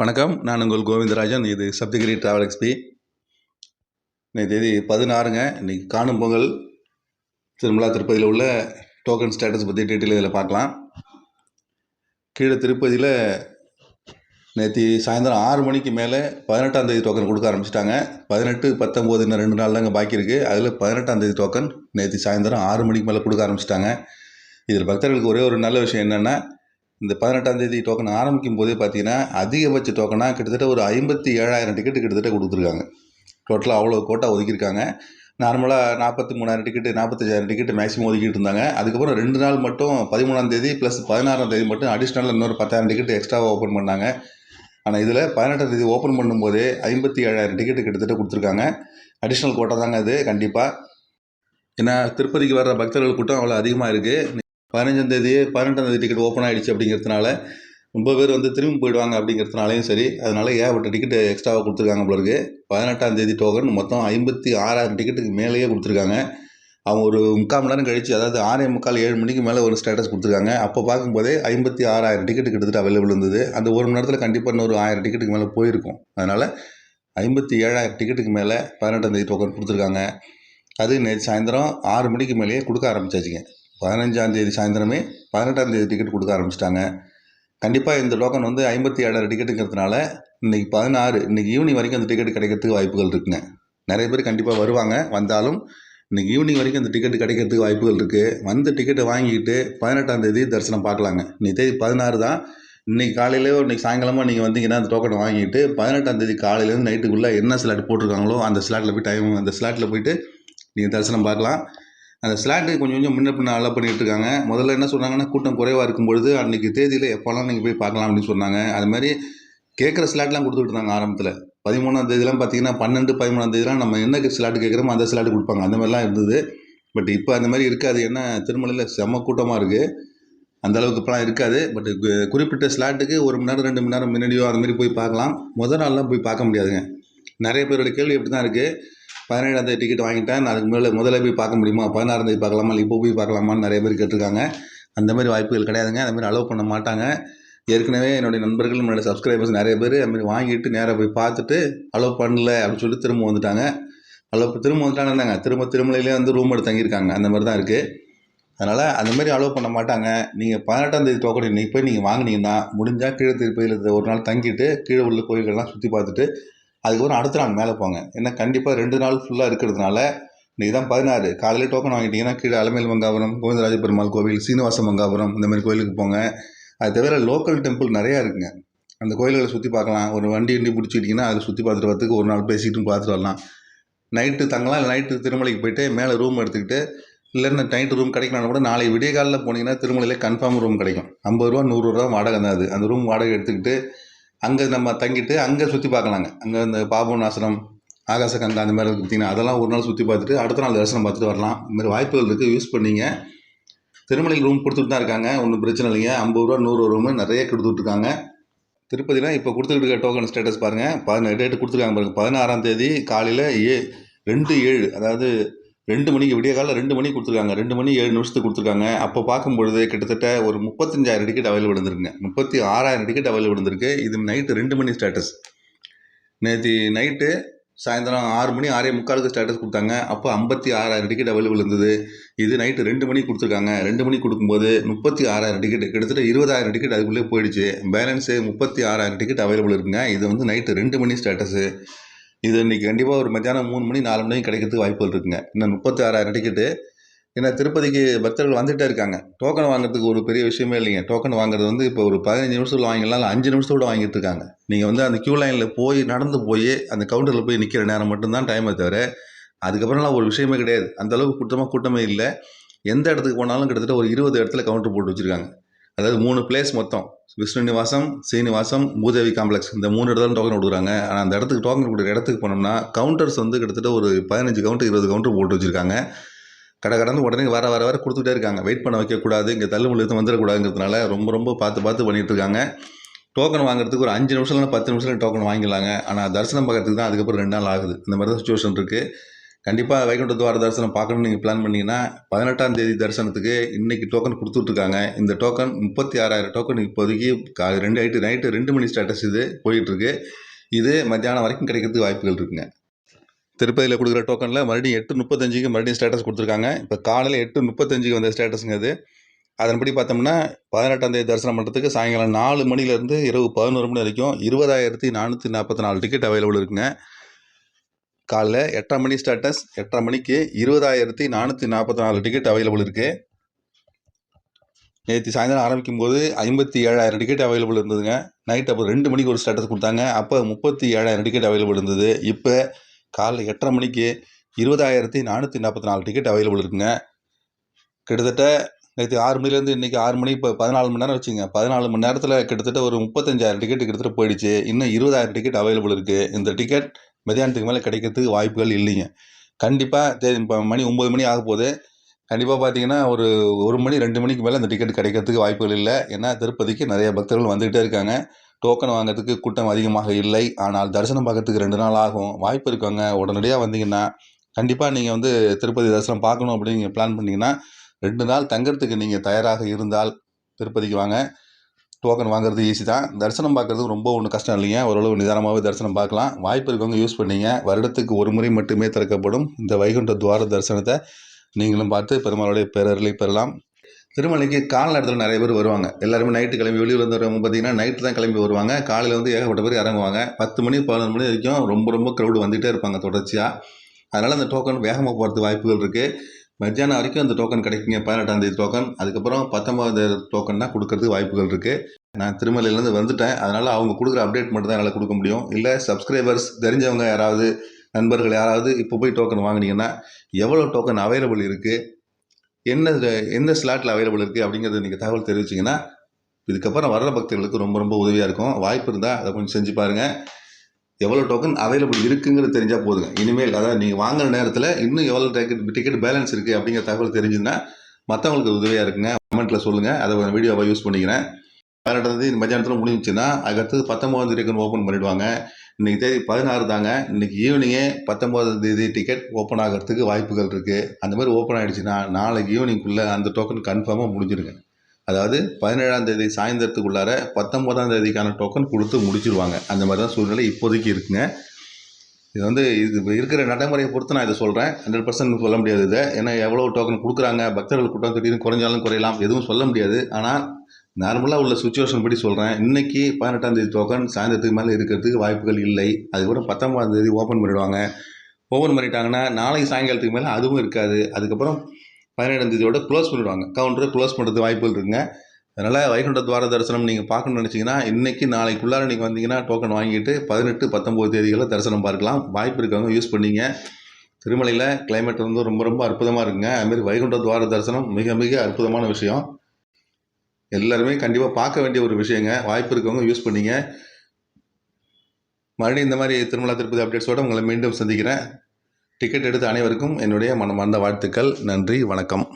வணக்கம். நான் உங்கள் கோவிந்தராஜன். இது சப்தகிரி டிராவல் எக்ஸ்பி. இன்னைக்கு தேதி 16ங்க. இன்றைக்கி காணும் பொங்கல் திருமலா திருப்பதியில் உள்ள டோக்கன் ஸ்டேட்டஸ் பற்றி டீட்டெயில் இதில் பார்க்கலாம். கீழே திருப்பதியில் நேற்று சாயந்தரம் 6 மணிக்கு மேலே 18ஆம் தேதி டோக்கன் கொடுக்க ஆரம்பிச்சிட்டாங்க. 18, 19 இன்னும் 2 நாள் தாங்க பாக்கி இருக்குது. அதில் 18ஆம் தேதி டோக்கன் நேற்று சாயந்தரம் 6 மணிக்கு மேலே கொடுக்க ஆரம்பிச்சிட்டாங்க. இதில் பக்தர்களுக்கு ஒரே ஒரு நல்ல விஷயம் என்னென்னா, இந்த 18ஆம் தேதி டோக்கன் ஆரம்பிக்கும் போதே பார்த்தீங்கன்னா அதிகபட்ச டோக்கனாக கிட்டத்தட்ட ஒரு 57,000 டிக்கெட்டு கிட்டத்தட்ட கொடுத்துருக்காங்க. டோட்டலாக அவ்வளோ கோட்டா ஒதுக்கியிருக்காங்க. நார்மலாக 43,000 டிக்கெட்டு 45,000 டிக்கெட்டு மேக்ஸிமம் ஒதுக்கிட்டு இருந்தாங்க. அதுக்கப்புறம் 2 நாள் மட்டும் 13ஆம் தேதி ப்ளஸ் 16ஆம் தேதி மட்டும் அடிஷ்னலாக இன்னொரு 10,000 டிக்கெட்டு எக்ஸ்ட்ராவாக ஓப்பன் பண்ணாங்க. ஆனால் இதில் 18ஆம் தேதி ஓப்பன் பண்ணும்போதே 57,000 டிக்கெட்டு கிட்டத்தட்ட கொடுத்துருக்காங்க. அடிஷ்னல் கோட்டா தாங்க அது கண்டிப்பாக. ஏன்னா திருப்பதிக்கு வர்ற பக்தர்கள் கூட்டம் அவ்வளோ அதிகமாக இருக்குது. 15ஆம் தேதியே 18ஆம் தேதி டிக்கெட் ஓப்பன் ஆகிடுச்சு அப்படிங்கிறதுனால ரொம்ப பேர் திரும்பி போயிடுவாங்க அப்படிங்கிறதுனாலையும் சரி, அதனால ஏகப்பட்ட டிக்கெட்டு எக்ஸ்ட்ராவாக கொடுத்துருக்காங்க போல இருக்குது. 18ஆம் தேதி டோக்கன் மொத்தம் 56,000 டிக்கெட்டுக்கு மேலேயே கொடுத்துருக்காங்க. அவங்க ஒரு 3/4 மணி நேரம் கழிச்சு, அதாவது 6:45 7 மணிக்கு மேலே ஒரு ஸ்டேட்டஸ் கொடுத்துருக்காங்க. அப்போ பார்க்கும்போதே 56,000 டிக்கெட்டு கிட்டத்தட்ட அவைலபிள் இருந்தது. அந்த ஒரு மணி நேரத்தில் கண்டிப்பாக இன்னொரு 1000 டிக்கெட்டுக்கு மேலே போயிருக்கும். அதனால் 57,000 டிக்கெட்டுக்கு மேலே 18ஆம் தேதி டோக்கன் கொடுத்துருக்காங்க. அது நேற்று சாயந்தரம் 6 மணிக்கு மேலேயே கொடுக்க ஆரம்பிச்சாச்சுங்க. 15ஆம் தேதி சாயந்தரமே 18ஆம் தேதி டிக்கெட் கொடுக்க ஆரம்பிச்சிட்டாங்க. கண்டிப்பாக இந்த டோக்கன் 57,000 டிக்கெட்டுங்கிறதுனால இன்றைக்கி 16, இன்றைக்கி ஈவினிங் வரைக்கும் அந்த டிக்கெட் கிடைக்கிறதுக்கு வாய்ப்புகள் இருக்குங்க. நிறைய பேர் கண்டிப்பாக வருவாங்க. வந்தாலும் இன்றைக்கி ஈவினிங் வரைக்கும் அந்த டிக்கெட் கிடைக்கிறதுக்கு வாய்ப்புகள் இருக்குது. வந்து டிக்கெட்டை வாங்கிக்கிட்டு 18ஆம் தேதி தரிசனம் பார்க்கலாங்க. இன்றைக்கி தேதி 16 தான். இன்றைக்கி காலையிலேயோ இன்றைக்கி சாயங்காலமாக நீங்கள் வந்தீங்கன்னா அந்த டோக்கனை வாங்கிட்டு 18ஆம் தேதி காலையிலேருந்து நைட்டுக்குள்ளே என்ன ஸ்லாட் போட்டிருக்காங்களோ அந்த ஸ்லாட்டில் போய் அந்த ஸ்லாட்டில் போய்ட்டு நீங்கள் தரிசனம் பார்க்கலாம். அந்த ஸ்லாட்டு கொஞ்சம் கொஞ்சம் முன்ன பின்ன அலோ பண்ணிகிட்டு இருக்காங்க. முதல்ல என்ன சொன்னாங்கன்னா, கூட்டம் குறைவாக இருக்கும்பொழுது அன்றைக்கி தேதியில் எப்போலாம் நீங்கள் போய் பார்க்கலாம் அப்படின்னு சொன்னாங்க. அதுமாதிரி கேட்குற ஸ்லாட்லாம் கொடுத்துட்டு இருந்தாங்க ஆரம்பத்தில். 13ஆம் தேதிலாம் பார்த்தீங்கன்னா 12, 13ஆம் தேதிலாம் நம்ம என்ன ஸ்லாட்டு கேட்குறோமோ அந்த ஸ்லாட்டு கொடுப்பாங்க. அந்த மாதிரிலாம் இருந்தது. பட் இப்போ அந்த மாதிரி இருக்காது. ஏன்னா திருமலையில் செம்ம கூட்டமாக இருக்குது. அந்தளவுக்கு இப்போலாம் இருக்காது. பட் குறிப்பிட்ட ஸ்லாட்டுக்கு 1 மணி நேரம் 2 மணி நேரம் முன்னாடியோ அதுமாரி போய் பார்க்கலாம். நாள்லாம் போய் பார்க்க முடியாதுங்க. நிறைய பேரோட கேள்வி எப்படி தான் இருக்குது, 17ஆம் தேதி டிக்கெட் வாங்கிட்டேன், நான் அதுக்கு முதல்ல போய் பார்க்க முடியுமா, 16ஆம் தேதி பார்க்கலாமா, இல்லை இப்போ போய் பார்க்கலாமான்னு நிறைய பேர் கேட்டிருக்காங்க. அந்த மாதிரி வாய்ப்புகள் கிடையாதுங்க. அந்த மாதிரி அலோவ் பண்ண மாட்டாங்க. ஏற்கனவே என்னுடைய நண்பர்கள், என்னோடய சப்ஸ்கிரைபர்ஸ் நிறைய பேர் அதுமாதிரி வாங்கிட்டு நேராக போய் பார்த்துட்டு அலோவ் பண்ணல அப்படின்னு சொல்லிட்டு திரும்ப வந்துட்டாங்க. திரும்ப வந்துட்டாங்கன்னாங்க, திருமலையிலே ரூம் எடுத்து தங்கியிருக்காங்க. அந்த மாதிரி தான் இருக்குது. அதனால் அந்த மாதிரி அலோவ் பண்ண மாட்டாங்க. நீங்கள் 18ஆம் தேதி டோக்கன் இன்றைக்கி போய் நீங்கள் வாங்கினீங்கன்னா முடிஞ்சால் கீழே திருப்பதியில் ஒரு நாள் தங்கிட்டு கீழே உள்ள கோயில்கள்லாம் சுற்றி பார்த்துட்டு அதுக்கப்புறம் அடுத்த நாள் மேலே போங்க. ஏன்னா கண்டிப்பாக 2 நாள் ஃபுல்லாக இருக்கிறதுனால இன்றைக்கி தான் 16 காலையில் டோக்கன் வாங்கிட்டீங்கன்னா கீழே அலமேல் மங்காபுரம், கோவிந்தராஜ பெருமாள் கோவில், சீனிவாச மங்காபுரம் இந்த மாதிரி கோயிலுக்கு போங்க. அது தவிர லோக்கல் டெம்பிள் நிறையா இருக்குங்க. அந்த கோயில்களை சுற்றி பார்க்கலாம். ஒரு வண்டி பிடிச்சிக்கிட்டிங்கன்னா அதில் சுற்றி பார்த்துட்டு வரதுக்கு ஒரு நாள் பேசிக்கிட்டும் பார்த்துட்டு வரலாம். நைட்டு தங்கலாம். இல்லை நைட்டு திருமலைக்கு போய்ட்டு மேலே ரூம் எடுத்துக்கிட்டு, இல்லைன்னா நைட்டு ரூம் கிடைக்கலன்னா கூட நாளை விடிய காலில் போனீங்கன்னா திருமலையில் கன்ஃபார்ம் ரூம் கிடைக்கும். 50 ரூபா 100 ரூபா வாடகை தான் அது. அந்த ரூம் வாடகை எடுத்துக்கிட்டு அங்கே நம்ம தங்கிட்டு அங்கே சுற்றி பார்க்கலாங்க. அங்கே இந்த பாபன் ஆசிரம், ஆகாசகங்கா அந்த மாதிரி பார்த்தீங்கன்னா அதெல்லாம் ஒரு நாள் சுற்றி பார்த்துட்டு அடுத்த நாள் தரிசனம் பார்த்துட்டு வரலாம். இந்த மாதிரி வாய்ப்புகள் இருக்குது. யூஸ் பண்ணிங்க. திருமலையில் ரூம் கொடுத்துட்டு தான் இருக்காங்க. ஒன்றும் பிரச்சனை இல்லைங்க. 50 ரூபா 100 ரூமு நிறைய கொடுத்துட்ருக்காங்க. திருப்பதியில் இப்போ கொடுத்துக்கிட்டு இருக்க டோக்கன் ஸ்டேட்டஸ் பாருங்கள். டேட்டு கொடுத்துருக்காங்க பாருங்கள். 16ஆம் தேதி காலையில் 2:07, அதாவது 2 மணிக்கு, விடிய காலையில் 2 மணிக்கு கொடுத்துருக்காங்க. 2 மணி 7 நிமிஷத்துக்கு கொடுத்துருக்காங்க. அப்போ பார்க்கும்பொழுது கிட்டத்தட்ட ஒரு 35,000 டிக்கெட் அவைலபிள் இருந்திருக்குங்க. 36,000 டிக்கெட் அவைலபிள் இருந்திருக்கு. இது நைட்டு 2 மணி ஸ்டேட்டஸ். நேற்று நைட்டு சாயந்தரம் 6 மணி 6:45 ஸ்டேட்டஸ் கொடுத்தாங்க. அப்போ 56,000 டிக்கெட் அவைலபிள் இருந்தது. இது நைட்டு 2 மணிக்கு கொடுத்துருக்காங்க. 2 மணிக்கு கொடுக்கும்போது 36,000 டிக்கெட், கிட்டத்தட்ட 20,000 டிக்கெட் அதுக்குள்ளே போயிடுச்சு. பேலன்ஸு 36,000 டிக்கெட் அவைலபிள் இருக்குங்க. இது நைட்டு 2 மணி ஸ்டேட்டஸு. இது இன்றைக்கி கண்டிப்பாக ஒரு மத்தியானம் 3 மணி 4 மணிக்கு கிடைக்கிறதுக்கு வாய்ப்புகள் இருக்குங்க. இன்னும் 36,000 டிக்கெட்டு. ஏன்னா திருப்பதிக்கு பக்தர்கள் வந்துகிட்டே இருக்காங்க. டோக்கன் வாங்குறதுக்கு ஒரு பெரிய விஷயமே இல்லைங்க. டோக்கன் வாங்குறது இப்போ ஒரு 15 நிமிஷத்தில் வாங்கிடலாம், இல்லை 5 நிமிஷத்தோடு வாங்கிட்டு இருக்காங்க. நீங்கள் அந்த க்யூ லைனில் போய் நடந்து போய் அந்த கவுண்டரில் போய் நிற்கிற நேரம் மட்டும்தான் டைமை தவிர அதுக்கப்புறம்லாம் ஒரு விஷயமே கிடையாது. அந்தளவுக்கு கூட்டமே இல்லை. எந்த இடத்துக்கு போனாலும் கிட்டத்தட்ட ஒரு 20 இடத்துல கவுண்டர் போட்டு வச்சுருக்காங்க. அதாவது 3 பிளேஸ் மொத்தம், விஷ்ணு நிவாசம், சீனிவாசம், பூதேவி காம்ப்ளெக்ஸ், இந்த 3 இடத்துல டோக்கன் கொடுக்குறாங்க. ஆனால் அந்த இடத்துக்கு டோக்கன் கொடுக்குற இடத்துக்கு போனோம்னா கவுண்டர்ஸ் கிட்டத்தட்ட ஒரு 15 கவுண்டர் 20 கவுண்டர் போட்டு வச்சுருக்காங்க. கடந்து உடனே வர கொடுத்துட்டே இருக்காங்க. வெயிட் பண்ண வைக்கக்கூடாது, இங்கே தள்ளுமுள்ளு எடுத்து வந்துடக்கூடாதுங்கிறதுனால ரொம்ப பார்த்து பண்ணிகிட்டு இருக்காங்க. டோக்கன் வாங்குறதுக்கு ஒரு 5 நிமிஷம் இல்லை 10 நிமிஷம் டோக்கன் வாங்கிடலாங்க. ஆனால் தரிசனம் பார்க்கறதுக்கு தான் அதுக்கப்புறம் 2 நாள் ஆகுது. இந்த மாதிரி தான் சுச்சுவேஷன் இருக்குது. கண்டிப்பாக வைகுண்ட துவார தரிசனம் பார்க்கணும்னு நீங்கள் பிளான் பண்ணிங்கன்னா 18ஆம் தேதி தரிசனத்துக்கு இன்றைக்கி டோக்கன் கொடுத்துட்ருக்காங்க. இந்த டோக்கன் 36,000 டோக்கன் இப்போதைக்கு நைட்டு 2 மணி ஸ்டேட்டஸ் இது போயிட்டுருக்கு. இது மத்தியானம் வரைக்கும் கிடைக்கிறதுக்கு வாய்ப்புகள் இருக்குங்க. திருப்பதியில் கொடுக்குற டோக்கனில் மறுபடியும் 8:35க்கு மறுபடியும் ஸ்டேட்டஸ் கொடுத்துருக்காங்க. இப்போ காலையில் 8:35க்கு வந்த ஸ்டேட்டஸுங்க அது. அதன்படி பார்த்தோம்னா 18ஆம் தேதி தரிசனம் பண்ணுறதுக்கு சாயங்காலம் 4 மணிலேருந்து இரவு 11 மணி வரைக்கும் 20,444 டிக்கெட் அவைலபிள் இருக்குங்க. காலைல 8:30 மணி ஸ்டேட்டஸ், 8:30 மணிக்கு 20,444 டிக்கெட் அவைலபிள் இருக்குது. நேற்று சாயந்தரம் ஆரம்பிக்கும் போது 57,000 டிக்கெட் அவைலபிள் இருந்ததுங்க. நைட் அப்போ 2 மணிக்கு ஒரு ஸ்டேட்டஸ் கொடுத்தாங்க. அப்போ 37,000 டிக்கெட் அவைலபிள் இருந்தது. இப்போ காலைல 8:30 மணிக்கு 20,444 டிக்கெட் அவைலபிள் இருக்குங்க. கிட்டத்தட்ட நேற்று 6 மணிலேருந்து இன்றைக்கி 6 மணி இப்போ 14 மணி நேரம் வச்சுங்க. 14 மணி நேரத்தில் கிட்டத்தட்ட ஒரு 35,000 டிக்கெட் கிட்டத்தட்ட போயிடுச்சு. இன்னும் 20,000 டிக்கெட் அவைலபிள் இருக்குது. இந்த டிக்கெட் மதியானத்துக்கு மேலே கிடைக்கிறதுக்கு வாய்ப்புகள் இல்லைங்க. கண்டிப்பாக இப்போ மணி 9 மணி ஆக போகுது. கண்டிப்பாக பார்த்தீங்கன்னா ஒரு 1 மணி 2 மணிக்கு மேலே இந்த டிக்கெட் கிடைக்கிறதுக்கு வாய்ப்புகள் இல்லை. ஏன்னா திருப்பதிக்கு நிறைய பக்தர்கள் வந்துகிட்டே இருக்காங்க. டோக்கன் வாங்கிறதுக்கு கூட்டம் அதிகமாக இல்லை. ஆனால் தரிசனம் பார்க்கறதுக்கு 2 நாள் ஆகும். வாய்ப்பு இருக்காங்க. உடனடியாக வந்தீங்கன்னா கண்டிப்பாக நீங்கள் திருப்பதி தரிசனம் பார்க்கணும் அப்படின்னு நீங்கள் பிளான் பண்ணிங்கன்னா 2 நாள் தங்கிறதுக்கு நீங்கள் தயாராக இருந்தால் திருப்பதிக்கு வாங்க. டோக்கன் வாங்குறது ஈஸி தான். தரிசனம் பார்க்குறது ரொம்ப ஒன்றும் கஷ்டம் இல்லைங்க. ஓரளவு நிதானமாகவே தரிசனம் பார்க்கலாம். வாய்ப்பு இருக்கவங்க யூஸ் பண்ணிங்க. வருடத்துக்கு ஒரு முறை மட்டுமே திறக்கப்படும் இந்த வைகுண்ட துவார தரிசனத்தை நீங்களும் பார்த்து பெருமாளுடைய பேரருளை பெறலாம். திருமலைக்கு கால நேரத்தில் நிறைய பேர் வருவாங்க. எல்லாருமே நைட்டு கிளம்பி வெளியூர் வரவங்க பார்த்தீங்கன்னா நைட்டு தான் கிளம்பி வருவாங்க. காலையில் ஏகப்பட்ட பேர் இறங்குவாங்க. 10 மணி 11 மணி வரைக்கும் ரொம்ப க்ரௌடு வந்துகிட்டே இருப்பாங்க தொடர்ச்சியாக. அதனால் அந்த டோக்கன் வேகமாக போகிறதுக்கு வாய்ப்புகள் இருக்குது. மத்தியானம் வரைக்கும் அந்த டோக்கன் கிடைக்குங்க. 18ஆம் தேதி டோக்கன். அதுக்கப்புறம் 19ஆம் தேதி டோக்கன் தான் கொடுக்கறதுக்கு வாய்ப்புகள் இருக்குது. நான் திருமலையிலேருந்து வந்துட்டேன். அதனால் அவங்க கொடுக்குற அப்டேட் மட்டும் தான் என்னால் கொடுக்க முடியும். இல்லை சப்ஸ்கிரைபர்ஸ் தெரிஞ்சவங்க யாராவது நண்பர்கள் யாராவது இப்போ போய் டோக்கன் வாங்கினீங்கன்னா எவ்வளோ டோக்கன் அவைலபிள் இருக்குது, எந்த ஸ்லாட்டில் அவைலபிள் இருக்குது அப்படிங்கிறது நீங்கள் தகவல் தெரிவிச்சிங்கன்னா இதுக்கப்புறம் வர்ற பக்தர்களுக்கு ரொம்ப உதவியாக இருக்கும். வாய்ப்பு இருந்தால் அதை கொஞ்சம் செஞ்சு பாருங்கள். எவ்வளோ டோக்கன் அவைலபிள் இருக்குங்கிறது தெரிஞ்சால் போதுங்க. இனிமேல் அதாவது நீங்கள் வாங்குகிற நேரத்தில் இன்னும் எவ்வளோ டிக்கெட் பேலன்ஸ் இருக்குது அப்படிங்கிற தகவல் தெரிஞ்சுதுன்னா மற்றவங்களுக்கு உதவியாக இருக்குங்க. கமெண்ட்டில் சொல்லுங்கள். அதை வீடியோவாக யூஸ் பண்ணிக்கிறேன். 18ஆம் தேதி மத்தியானத்தில் முடிஞ்சிச்சுன்னா அதுக்கடுத்து 19ஆம் தேதி ஓப்பன் பண்ணிவிடுவாங்க. இன்றைக்கி தேதி 16 தாங்க. இன்றைக்கி ஈவினிங்கே 19ஆம் தேதி டிக்கெட் ஓப்பன் ஆகிறதுக்கு வாய்ப்புகள் இருக்குது. அந்த மாதிரி ஓப்பன் ஆகிடுச்சுன்னா நாளைக்கு ஈவினிங்குள்ளே அந்த டோக்கன் கன்ஃபார்மாக முடிஞ்சிருங்க. அதாவது 17ஆம் தேதி சாயந்தரத்துக்குள்ளார 19ஆம் தேதிக்கான டோக்கன் கொடுத்து முடிச்சிருவாங்க. அந்த மாதிரி தான் சூழ்நிலை இப்போதைக்கு இருக்குங்க. இது இது இருக்கிற நடைமுறையை பொறுத்து நான் இதை சொல்கிறேன். 100% சொல்ல முடியாது இதை. ஏன்னா எவ்வளோ டோக்கன் கொடுக்குறாங்க, பக்தர்கள் கூட்டம் திடீர்னு குறைஞ்சாலும் குறையலாம், எதுவும் சொல்ல முடியாது. ஆனால் நார்மலாக உள்ள சுச்சுவேஷன் படி சொல்கிறேன். இன்றைக்கி 18ஆம் தேதி டோக்கன் சாயந்தரத்துக்கு மேலே இருக்கிறதுக்கு வாய்ப்புகள் இல்லை. அதுக்கப்புறம் 19ஆம் தேதி ஓப்பன் பண்ணிவிடுவாங்க. ஓப்பன் பண்ணிட்டாங்கன்னா நாளைக்கு சாயங்காலத்துக்கு மேலே அதுவும் இருக்காது. அதுக்கப்புறம் 17ஆம் தேதியோட க்ளோஸ் பண்ணிவிடுவாங்க. கவுண்டரை க்ளோஸ் பண்ணுறது வாய்ப்புகள் இருக்குங்க. அதனால் வைகுண்ட துவார தரிசனம் நீங்கள் பார்க்கணும்னு நினச்சிங்கன்னா இன்றைக்கி நாளைக்குள்ளார நீங்கள் வந்தீங்கன்னா டோக்கன் வாங்கிட்டு 18, 19 தேதிகளில் தரிசனம் பார்க்கலாம். வாய்ப்பு இருக்கவங்க யூஸ் பண்ணிங்க. திருமலையில் கிளைமேட் ரொம்ப அற்புதமாக இருக்குங்க. அதுமாரி வைகுண்ட துவார தரிசனம் மிக அற்புதமான விஷயம். எல்லாருமே கண்டிப்பாக பார்க்க வேண்டிய ஒரு விஷயங்க. வாய்ப்பு இருக்கவங்க யூஸ் பண்ணிங்க. மறுபடியும் இந்த மாதிரி திருப்பதி அப்டேட்ஸோடு உங்களை மீண்டும் சந்திக்கிறேன். டிக்கெட் எடுத்த அனைவருக்கும் என்னுடைய மனமார்ந்த வாழ்த்துக்கள். நன்றி, வணக்கம்.